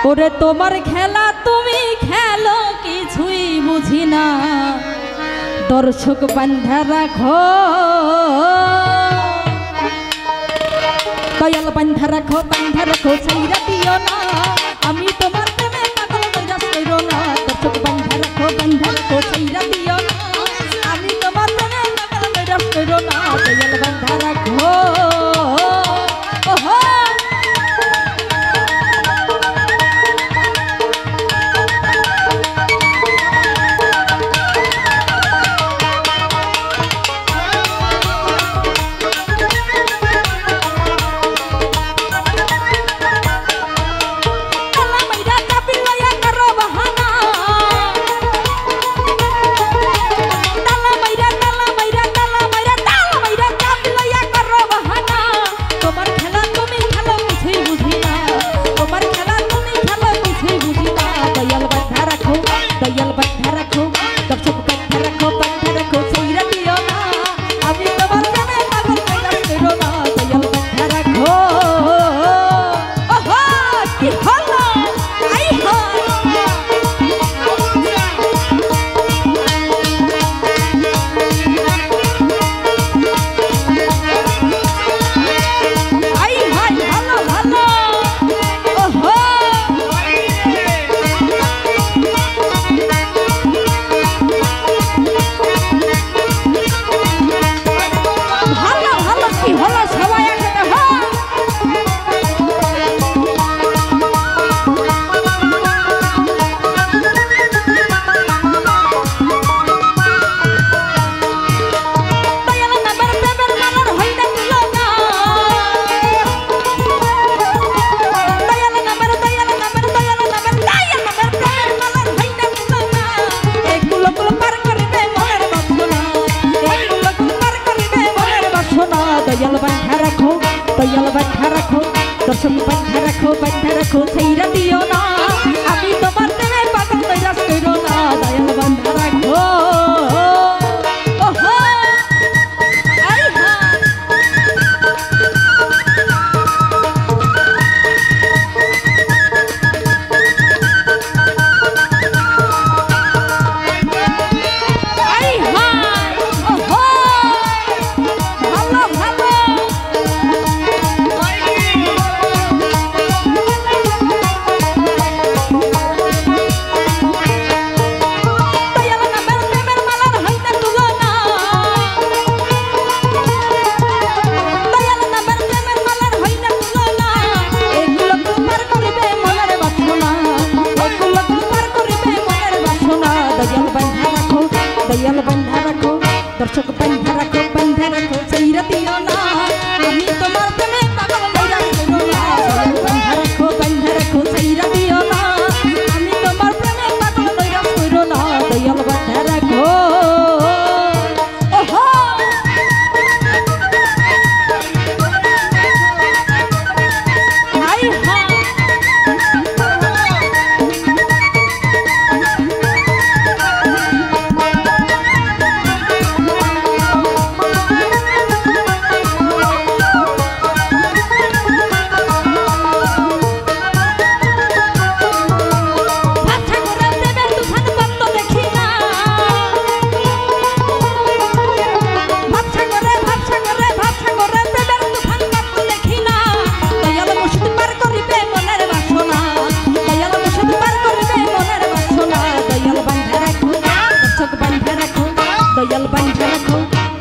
ওরে তোমার খেলা তুমি খেলো কিছুই বুঝি না দর্শক বান্ধা রাখো দয়াল বান্ধা রাখো ছাইরা দিও না আমি তোমার প্রেমে পাগল নৈরাশ কইরো না দর্শক বান্ধা রাখো ছাইরা দিও না আমি তোমার প্রেমে পাগল নৈরাশ কইরো না দয়াল বান্ধা রাখো दर्शक बंधा रखो छाइरा दियो ना अभी तुम्हार प्रेमे पागल नैराश कइरो ना दयाल बंधा रखो ओहो आई दयाल बंधा रखो दर्शक बंधा रखो छाइरा दियो ना আমি তোমার প্রেমে পাগল নৈরাশ কইরো না দয়াল बंधा रखो छाइरा दियो ना আমি তোমার প্রেমে পাগল নৈরাশ কইরো না দয়াল बंधा रखो ओहो हाय हाय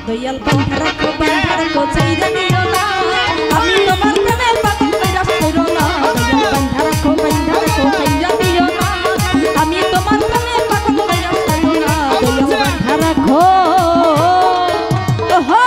दयाल बंधा रखो छाइरा दियो ना আমি তোমার প্রেমে পাগল নৈরাশ কইরো না দয়াল बंधा रखो छाइरा दियो ना আমি তোমার প্রেমে পাগল নৈরাশ কইরো না দয়াল बंधा रखो ओहो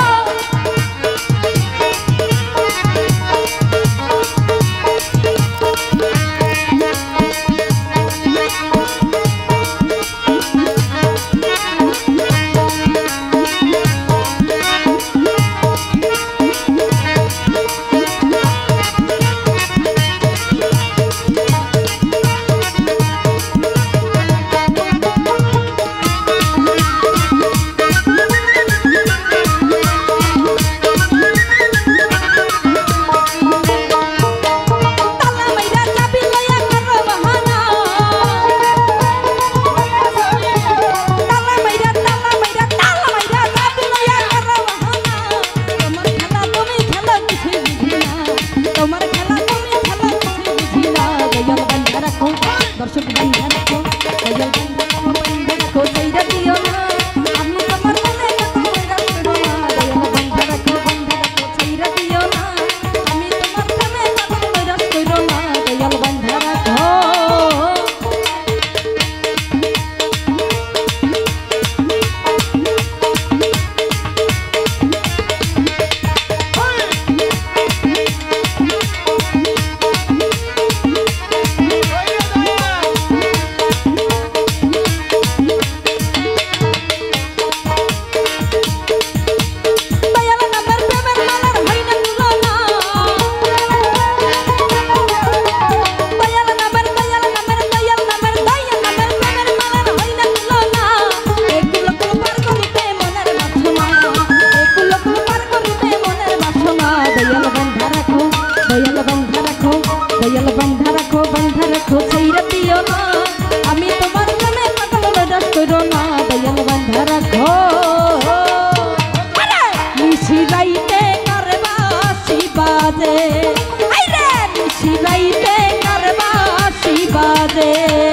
নিশিরাইতে কারবাসি বাজে, আইরে নিশিরাইতে কারবাসি বাজে।